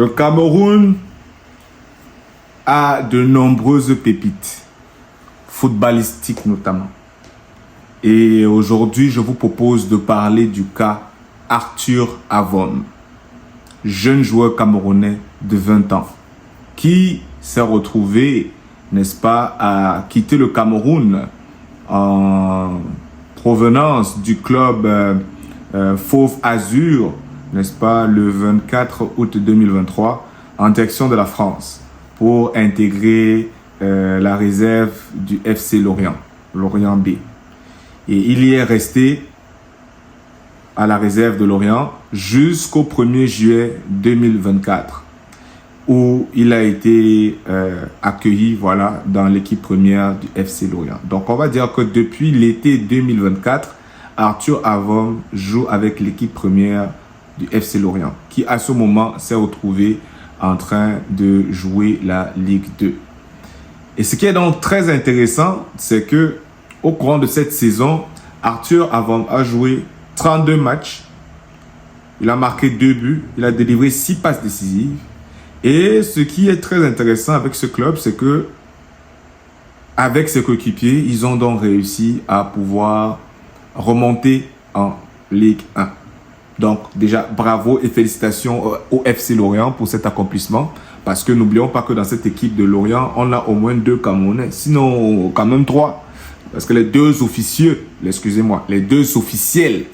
Le Cameroun a de nombreuses pépites, footballistiques notamment. Et aujourd'hui, je vous propose de parler du cas Arthur Avom, jeune joueur camerounais de 20 ans, qui s'est retrouvé, n'est-ce pas, à quitter le Cameroun en provenance du club Fauve Azur, n'est-ce pas, le 24 août 2023, en direction de la France, pour intégrer la réserve du FC Lorient, Lorient B. Et il y est resté à la réserve de Lorient jusqu'au 1er juillet 2024, où il a été accueilli, voilà, dans l'équipe première du FC Lorient. Donc on va dire que depuis l'été 2024, Arthur Avom joue avec l'équipe première du FC Lorient, qui à ce moment s'est retrouvé en train de jouer la Ligue 2. Et ce qui est donc très intéressant, c'est que au courant de cette saison, Arthur Avom a joué 32 matchs, il a marqué 2 buts, il a délivré 6 passes décisives. Et ce qui est très intéressant avec ce club, c'est que avec ses coéquipiers, ils ont donc réussi à pouvoir remonter en Ligue 1. Donc déjà, bravo et félicitations au FC Lorient pour cet accomplissement. Parce que n'oublions pas que dans cette équipe de Lorient, on a au moins 2 Camerounais, sinon quand même 3. Parce que les 2 officieux, excusez-moi, les 2 officiels,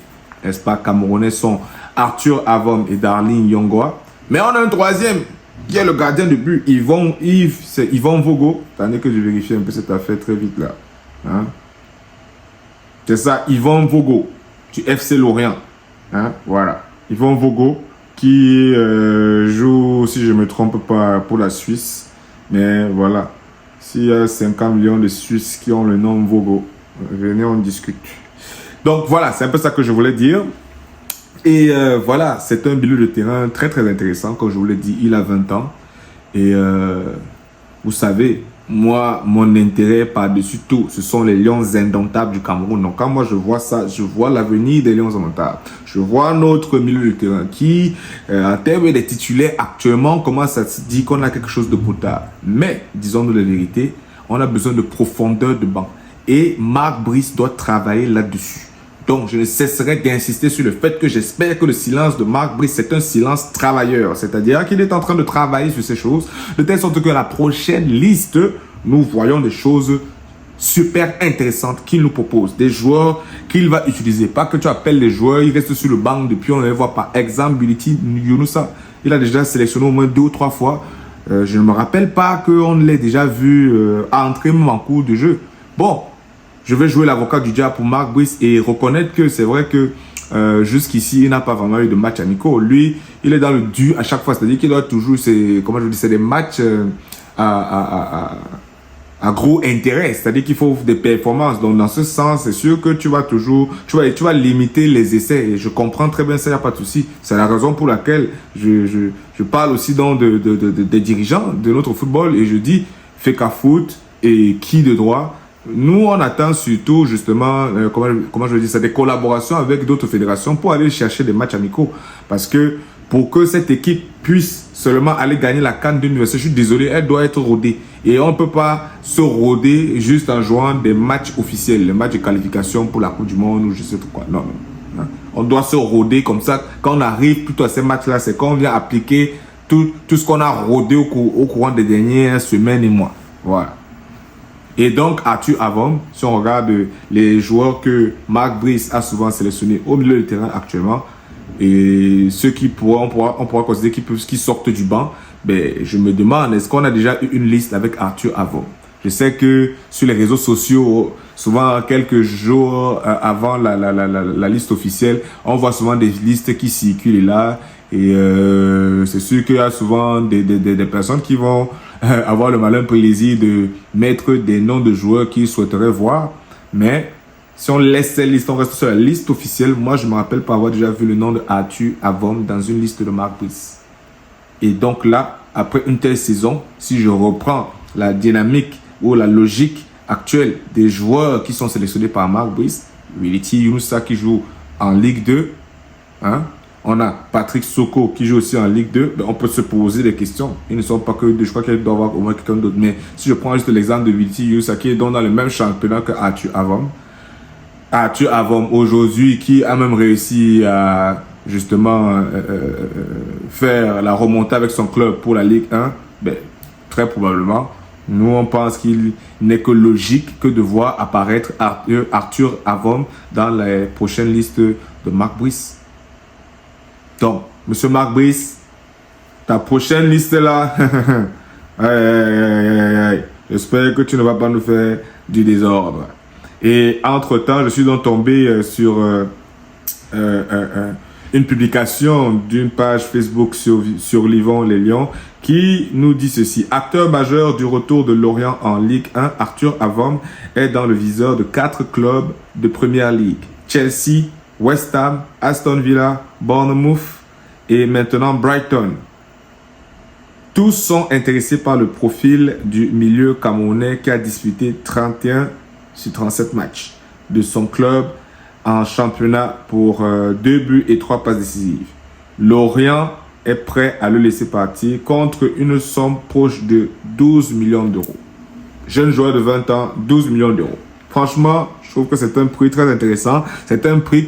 n'est-ce pas, Camerounais sont Arthur Avom et Darling Yongoa. Mais on a un 3e qui est le gardien de but, c'est Yvan Vogo. Attendez que je vérifie un peu cette affaire très vite là. Hein? C'est ça, Yvan Vogo, du FC Lorient. Hein? Voilà, Yvan Vogo qui joue, si je ne me trompe pas, pour la Suisse. Mais voilà, s'il y a 50 millions de Suisses qui ont le nom Vogo, venez, on discute. Donc voilà, c'est un peu ça que je voulais dire. Et voilà, c'est un milieu de terrain très très intéressant. Comme je vous l'ai dit, il a 20 ans. Et vous savez, moi, mon intérêt par-dessus tout, ce sont les Lions indomptables du Cameroun. Donc quand moi je vois ça, je vois l'avenir des Lions indomptables. Je vois notre milieu de terrain qui, en termes des titulaires, actuellement, commence à se dire qu'on a quelque chose de potable. Mais, disons-nous la vérité, on a besoin de profondeur de banc. Et Marc Brice doit travailler là-dessus. Donc, je ne cesserai d'insister sur le fait que j'espère que le silence de Marc Brice, c'est un silence travailleur. C'est-à-dire qu'il est en train de travailler sur ces choses, de telle sorte que la prochaine liste, nous voyons des choses super intéressantes qu'il nous propose. Des joueurs qu'il va utiliser. Pas que tu appelles les joueurs, ils restent sur le banc depuis, on ne les voit pas. Exemple, Bility Younoussa. Il a déjà sélectionné au moins 2 ou 3 fois. Je ne me rappelle pas qu'on l'ait déjà vu entrer même en cours de jeu. Bon. Je vais jouer l'avocat du diable pour Marc Brice et reconnaître que c'est vrai que jusqu'ici, il n'a pas vraiment eu de match amicaux. Lui, il est dans le dur à chaque fois. C'est-à-dire qu'il doit toujours, comment je dis, c'est des matchs à gros intérêt. C'est-à-dire qu'il faut des performances. Donc, dans ce sens, c'est sûr que tu vas toujours, tu vas limiter les essais. Et je comprends très bien ça, il n'y a pas de souci. C'est la raison pour laquelle je parle aussi donc des dirigeants de notre football et je dis, fait qu'à foot et qui de droit. Nous, on attend surtout, justement, comment je veux dire, c'est des collaborations avec d'autres fédérations pour aller chercher des matchs amicaux. Parce que pour que cette équipe puisse seulement aller gagner la CAN d'université, je suis désolé, elle doit être rodée. Et on ne peut pas se roder juste en jouant des matchs officiels, les matchs de qualification pour la Coupe du Monde ou je sais pas quoi. Non, non. Hein? On doit se roder comme ça. Quand on arrive plutôt à ces matchs-là, c'est quand on vient appliquer tout ce qu'on a rodé au courant des dernières semaines et mois. Voilà. Et donc, Arthur Avom, si on regarde les joueurs que Marc Brice a souvent sélectionnés au milieu du terrain actuellement, et ceux qui on pourra considérer qui sortent du banc, ben, je me demande, est-ce qu'on a déjà eu une liste avec Arthur Avom? Je sais que sur les réseaux sociaux, souvent quelques jours avant la liste officielle, on voit souvent des listes qui circulent là. Et c'est sûr qu'il y a souvent des personnes qui vont avoir le malin plaisir de mettre des noms de joueurs qu'ils souhaiteraient voir. Mais si on laisse cette liste, on reste sur la liste officielle. Moi, je me rappelle pas avoir déjà vu le nom de Arthur Avom dans une liste de Marc Brice. Et donc là, après une telle saison, si je reprends la dynamique ou la logique actuelle des joueurs qui sont sélectionnés par Marc Brice, Bility Younoussa qui joue en Ligue 2, hein, On a Patrick Soko qui joue aussi en Ligue 2. Ben, on peut se poser des questions. Ils ne sont pas que deux. Je crois qu'il doit y avoir au moins quelqu'un d'autre. Mais si je prends juste l'exemple de Viti Youssa qui est donc dans le même championnat que Arthur Avom. Arthur Avom aujourd'hui qui a même réussi à justement faire la remontée avec son club pour la Ligue 1. Ben, très probablement. Nous, on pense qu'il n'est que logique que de voir apparaître Arthur Avom dans les prochaines listes de Marc Brice. Donc, monsieur Marc Brice, ta prochaine liste là, j'espère que tu ne vas pas nous faire du désordre. Et entre-temps, je suis donc tombé sur une publication d'une page Facebook sur Livon Les Lions qui nous dit ceci. Acteur majeur du retour de Lorient en Ligue 1, Arthur Avom est dans le viseur de 4 clubs de Première Ligue. Chelsea, West Ham, Aston Villa, Bournemouth et maintenant Brighton. Tous sont intéressés par le profil du milieu camerounais qui a disputé 31 sur 37 matchs de son club en championnat pour 2 buts et 3 passes décisives. Lorient est prêt à le laisser partir contre une somme proche de 12 millions d'euros. Jeune joueur de 20 ans, 12 millions d'euros. Franchement, je trouve que c'est un prix très intéressant. C'est un prix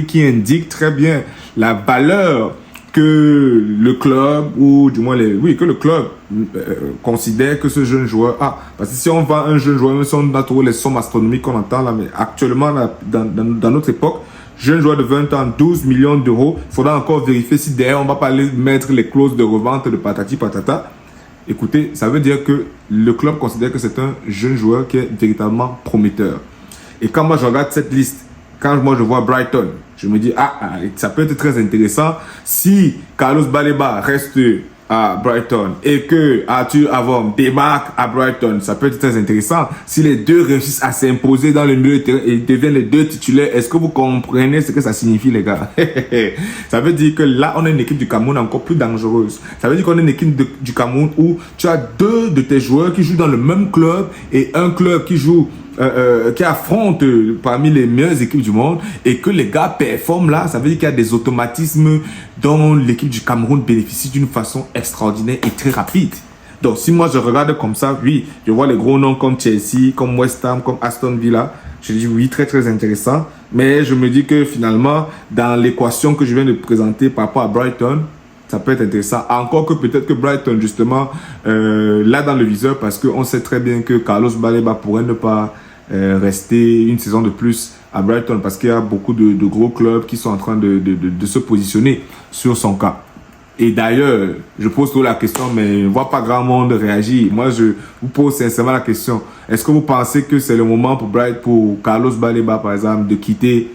qui indique très bien la valeur que le club, ou du moins que le club considère que ce jeune joueur a. Parce que si on vend un jeune joueur, même si on a trouvé les sommes astronomiques qu'on entend là, mais actuellement, dans notre époque, jeune joueur de 20 ans, 12 millions d'euros, il faudra encore vérifier si derrière on ne va pas aller mettre les clauses de revente de patati patata. Écoutez, ça veut dire que le club considère que c'est un jeune joueur qui est véritablement prometteur. Et quand moi je regarde cette liste, quand moi je vois Brighton, je me dis, ça peut être très intéressant si Carlos Baleba reste à Brighton et que Arthur Avom débarque à Brighton, ça peut être très intéressant. Si les deux réussissent à s'imposer dans le milieu de terrain et deviennent les deux titulaires, est-ce que vous comprenez ce que ça signifie, les gars? Ça veut dire que là, on a une équipe du Cameroun encore plus dangereuse. Ça veut dire qu'on a une équipe du Cameroun où tu as 2 de tes joueurs qui jouent dans le même club et un club qui joue qui affronte parmi les meilleures équipes du monde et que les gars performent là, ça veut dire qu'il y a des automatismes dont l'équipe du Cameroun bénéficie d'une façon extraordinaire et très rapide. Donc si moi je regarde comme ça, oui, je vois les gros noms comme Chelsea, comme West Ham, comme Aston Villa, je dis oui, très très intéressant, mais je me dis que finalement dans l'équation que je viens de présenter par rapport à Brighton, ça peut être intéressant. Encore que peut-être que Brighton, justement, là dans le viseur, parce qu'on sait très bien que Carlos Baleba pourrait ne pas rester une saison de plus à Brighton, parce qu'il y a beaucoup de gros clubs qui sont en train de se positionner sur son cas. Et d'ailleurs, je pose toujours la question, mais je ne vois pas grand monde réagir. Moi, je vous pose sincèrement la question. Est-ce que vous pensez que c'est le moment pour Carlos Baleba, par exemple, de quitter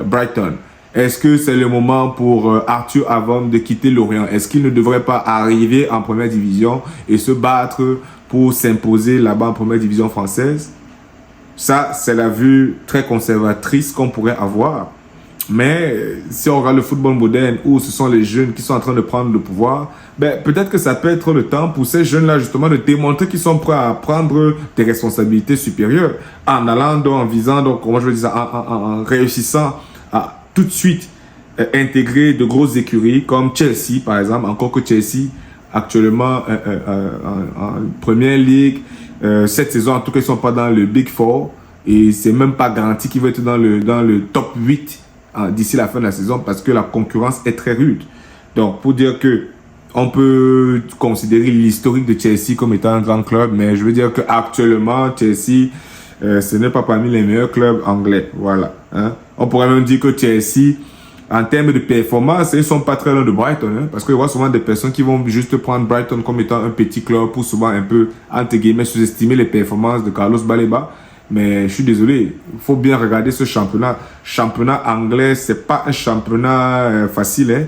Brighton? Est-ce que c'est le moment pour Arthur Avom de quitter Lorient? Est-ce qu'il ne devrait pas arriver en première division et se battre pour s'imposer là-bas en première division française? Ça, c'est la vue très conservatrice qu'on pourrait avoir. Mais si on regarde le football moderne où ce sont les jeunes qui sont en train de prendre le pouvoir, ben, peut-être que ça peut être le temps pour ces jeunes-là justement de démontrer qu'ils sont prêts à prendre des responsabilités supérieures en allant, donc, en visant, donc, comment je veux dire ça, en réussissant à tout de suite intégrer de grosses écuries comme Chelsea par exemple, encore que Chelsea actuellement en Première Ligue, cette saison en tout cas ils sont pas dans le Big Four et c'est même pas garanti qu'ils vont être dans le top 8 d'ici la fin de la saison parce que la concurrence est très rude. Donc pour dire que on peut considérer l'historique de Chelsea comme étant un grand club, mais je veux dire que actuellement Chelsea ce n'est pas parmi les meilleurs clubs anglais. Voilà. Hein? On pourrait même dire que Chelsea, en termes de performance, ils ne sont pas très loin de Brighton. Hein? Parce qu'il y a souvent des personnes qui vont juste prendre Brighton comme étant un petit club pour souvent un peu, entre guillemets, sous-estimer les performances de Carlos Baleba. Mais je suis désolé, il faut bien regarder ce championnat. Championnat anglais, ce n'est pas un championnat facile. Hein?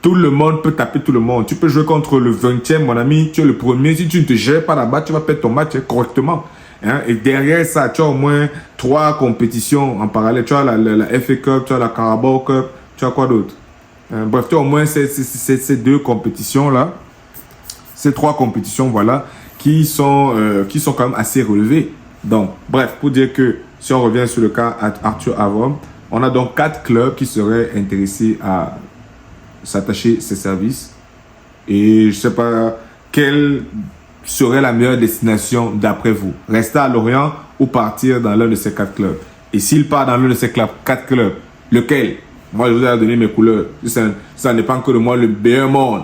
Tout le monde peut taper tout le monde. Tu peux jouer contre le 20e, mon ami. Tu es le premier. Si tu ne te gères pas là-bas, tu vas perdre ton match correctement. Hein? Et derrière ça, tu as au moins 3 compétitions en parallèle. Tu as la FA Cup, tu as la Carabao Cup, tu as quoi d'autre? Bref, tu as au moins ces 2 compétitions-là. Ces 3 compétitions, voilà, qui sont quand même assez relevées. Donc, bref, pour dire que si on revient sur le cas Arthur Avom, On a donc 4 clubs qui seraient intéressés à s'attacher ces services. Et je ne sais pas quelle serait la meilleure destination d'après vous. Rester à Lorient ou partir dans l'un de ces 4 clubs. Et s'il part dans l'un de ces 4 clubs, lequel? Moi, je vous ai donné mes couleurs. Ça n'est pas que de moi le meilleur monde.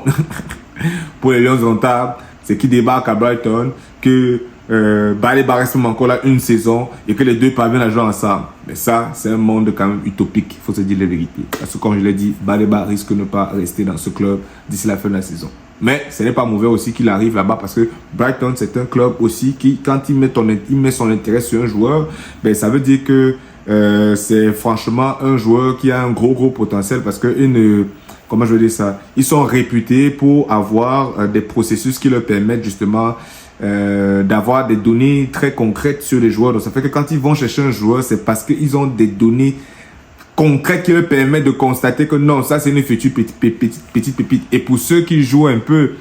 Pour les Lions rentables, c'est qui débarque à Brighton, que Baleba reste encore là une saison et que les deux parviennent à jouer ensemble. Mais ça, c'est un monde quand même utopique, il faut se dire la vérité. Parce que comme je l'ai dit, Baleba risque de ne pas rester dans ce club d'ici la fin de la saison. Mais ce n'est pas mauvais aussi qu'il arrive là-bas parce que Brighton, c'est un club aussi qui, quand il met son intérêt sur un joueur, ben, ça veut dire que c'est franchement un joueur qui a un gros potentiel parce que comment je veux dire ça, ils sont réputés pour avoir des processus qui leur permettent justement d'avoir des données très concrètes sur les joueurs. Donc ça fait que quand ils vont chercher un joueur, c'est parce qu'ils ont des données concrètes qui leur permettent de constater que non, ça c'est une future petite pépite. Et pour ceux qui jouent un peu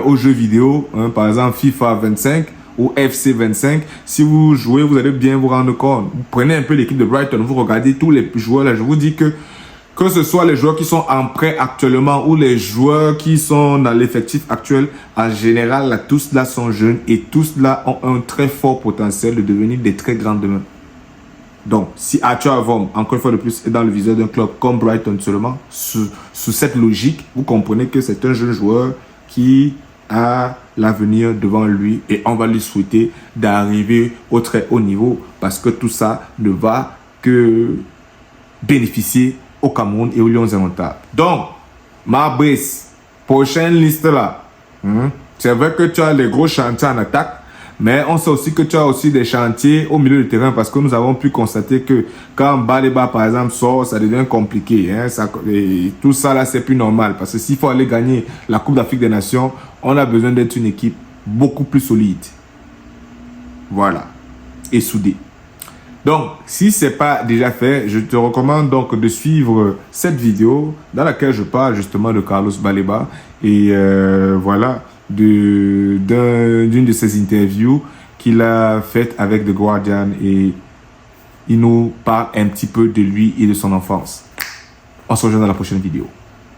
aux jeux vidéo, hein, par exemple FIFA 25 ou FC 25, si vous jouez, vous allez bien vous rendre compte. Vous prenez un peu l'équipe de Brighton, vous regardez tous les joueurs là, je vous dis que ce soit les joueurs qui sont en prêt actuellement ou les joueurs qui sont dans l'effectif actuel, en général, là, tous là sont jeunes et tous là ont un très fort potentiel de devenir des très grands demain. Donc, si Arthur Avom, encore une fois de plus, est dans le viseur d'un club comme Brighton seulement, sous cette logique, vous comprenez que c'est un jeune joueur qui a l'avenir devant lui et on va lui souhaiter d'arriver au très haut niveau parce que tout ça ne va que bénéficier au Cameroun et aux Lions indomptables. Donc, Brice, prochaine liste là. C'est vrai que tu as les gros chantiers en attaque, mais on sait aussi que tu as aussi des chantiers au milieu du terrain parce que nous avons pu constater que quand Baleba par exemple sort, ça devient compliqué. Hein, et tout ça là, c'est plus normal parce que s'il faut aller gagner la Coupe d'Afrique des Nations, on a besoin d'être une équipe beaucoup plus solide. Voilà. Et soudée. Donc, si ce n'est pas déjà fait, je te recommande donc de suivre cette vidéo dans laquelle je parle justement de Carlos Baleba et voilà, d'une de ses interviews qu'il a faites avec The Guardian et il nous parle un petit peu de lui et de son enfance. On se rejoint dans la prochaine vidéo.